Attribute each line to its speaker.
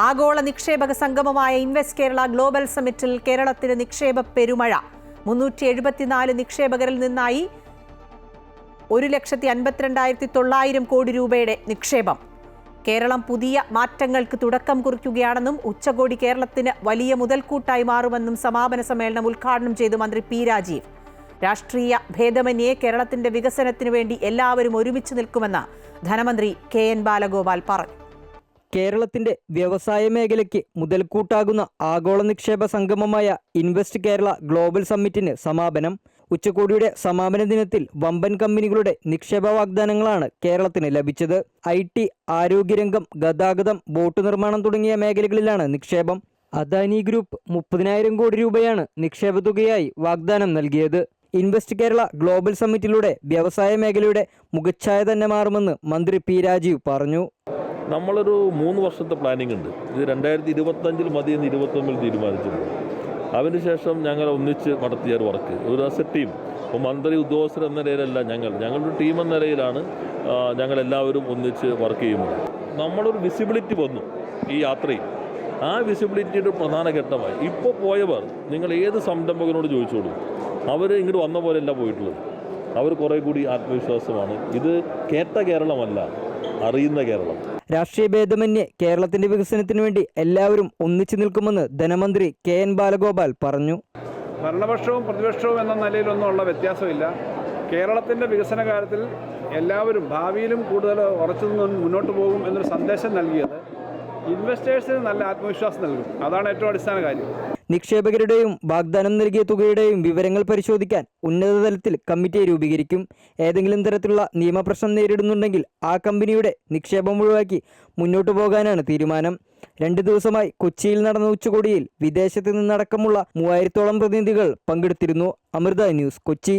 Speaker 1: ആഗോള നിക്ഷേപക സംഗമമായ invest Kerala global സമ്മിറ്റിൽ കേരളത്തിന് നിക്ഷേപ പെരുമഴ. 374 നിക്ഷേപകരിൽ നിന്നായി 1,52,900 കോടി രൂപയുടെ നിക്ഷേപം. കേരളം പുതിയ മാറ്റങ്ങൾക്ക് തുടക്കം കുറിക്കുകയാണെന്നും ഉച്ചകോടി കേരളത്തിന് വലിയ മുതൽക്കൂട്ടായി മാറുമെന്നും സമാപന സമ്മേളനം ഉദ്ഘാടനം ചെയ്തു മന്ത്രി പി രാജീവ്. രാഷ്ട്രീയ ഭേദമന്യേ കേരളത്തിന്റെ വികസനത്തിനു വേണ്ടി എല്ലാവരും ഒരുമിച്ച് നിൽക്കുമെന്ന് ധനമന്ത്രി കെ.എൻ. ബാലഗോപാൽ പറഞ്ഞു.
Speaker 2: കേരളത്തിന്റെ വ്യവസായ മേഖലയ്ക്ക് മുതൽക്കൂട്ടാകുന്ന ആഗോള നിക്ഷേപ സംഗമമായ ഇൻവെസ്റ്റ് കേരള ഗ്ലോബൽ സമ്മിറ്റിന് സമാപനം. ഉച്ചകോടിയുടെ സമാപന ദിനത്തിൽ വമ്പൻ കമ്പനികളുടെ നിക്ഷേപ വാഗ്ദാനങ്ങളാണ് കേരളത്തിന് ലഭിച്ചത്. IT, ആരോഗ്യരംഗം, ഗതാഗതം, ബോട്ട് നിർമ്മാണം തുടങ്ങിയ മേഖലകളിലാണ് നിക്ഷേപം. അദാനി ഗ്രൂപ്പ് 30,000 കോടി രൂപയാണ് നിക്ഷേപ തുകയായി വാഗ്ദാനം നൽകിയത്. ഇൻവെസ്റ്റ് കേരള ഗ്ലോബൽ സമ്മിറ്റിലൂടെ വ്യവസായ മേഖലയുടെ മുഖച്ഛായ തന്നെ മാറുമെന്ന് മന്ത്രി പി രാജീവ് പറഞ്ഞു.
Speaker 3: നമ്മളൊരു 3 വർഷത്തെ പ്ലാനിംഗ് ഉണ്ട്. ഇത് 2025 മതിയെന്ന് 2021 തീരുമാനിച്ചിട്ടുണ്ട്. അതിനുശേഷം ഞങ്ങൾ ഒന്നിച്ച് നടത്തിയ ഒരു വർക്ക്, ഒരു അസറ്റ് ടീം. ഇപ്പോൾ മന്ത്രി ഉദ്യോഗസ്ഥർ എന്ന നിലയിലല്ല, ഞങ്ങളൊരു ടീം എന്ന നിലയിലാണ് ഞങ്ങളെല്ലാവരും ഒന്നിച്ച് വർക്ക് ചെയ്യുന്നത്. നമ്മളൊരു വിസിബിലിറ്റി വന്നു ഈ യാത്രയിൽ. ആ വിസിബിലിറ്റിയുടെ പ്രധാന ഘട്ടമായി ഇപ്പോൾ പോയവർ, നിങ്ങൾ ഏത് സംരംഭകനോട് ചോദിച്ചോളൂ, അവർ ഇങ്ങോട്ട് വന്ന പോലെയല്ല പോയിട്ടുള്ളത്. അവർ കുറേ കൂടി ആത്മവിശ്വാസമാണ്. ഇത് കേട്ട കേരളമല്ല, അറിയുന്ന കേരളം.
Speaker 2: രാഷ്ട്രീയ ഭേദമന്യേ കേരളത്തിന്റെ വികസനത്തിനു വേണ്ടി എല്ലാവരും ഒന്നിച്ചു നിൽക്കുമെന്ന് ധനമന്ത്രി കെ.എൻ. ബാലഗോപാൽ പറഞ്ഞു.
Speaker 4: ഭരണപക്ഷവും പ്രതിപക്ഷവും എന്ന നിലയിലൊന്നുമുള്ള വ്യത്യാസമില്ല. കേരളത്തിന്റെ വികസന കാര്യത്തിൽ എല്ലാവരും ഭാവിയിലും കൂടുതൽ ഉറച്ചു മുന്നോട്ട് പോകും എന്നൊരു സന്ദേശം നൽകിയത് ഇൻവെസ്റ്റേഴ്സിന് നല്ല ആത്മവിശ്വാസം നൽകും. അതാണ് ഏറ്റവും അടിസ്ഥാന കാര്യം.
Speaker 2: നിക്ഷേപകരുടെയും വാഗ്ദാനം നൽകിയ തുകയുടെയും വിവരങ്ങൾ പരിശോധിക്കാൻ ഉന്നതതലത്തിൽ കമ്മിറ്റിയെ രൂപീകരിക്കും. ഏതെങ്കിലും തരത്തിലുള്ള നിയമപ്രശ്നം നേരിടുന്നുണ്ടെങ്കിൽ ആ കമ്പനിയുടെ നിക്ഷേപം ഒഴിവാക്കി മുന്നോട്ടു പോകാനാണ് തീരുമാനം. 2 ദിവസമായി കൊച്ചിയിൽ നടന്ന ഉച്ചകോടിയിൽ വിദേശത്ത് നിന്നടക്കമുള്ള 3000-ഓളം പ്രതിനിധികൾ പങ്കെടുത്തിരുന്നു. അമൃത ന്യൂസ്, കൊച്ചി.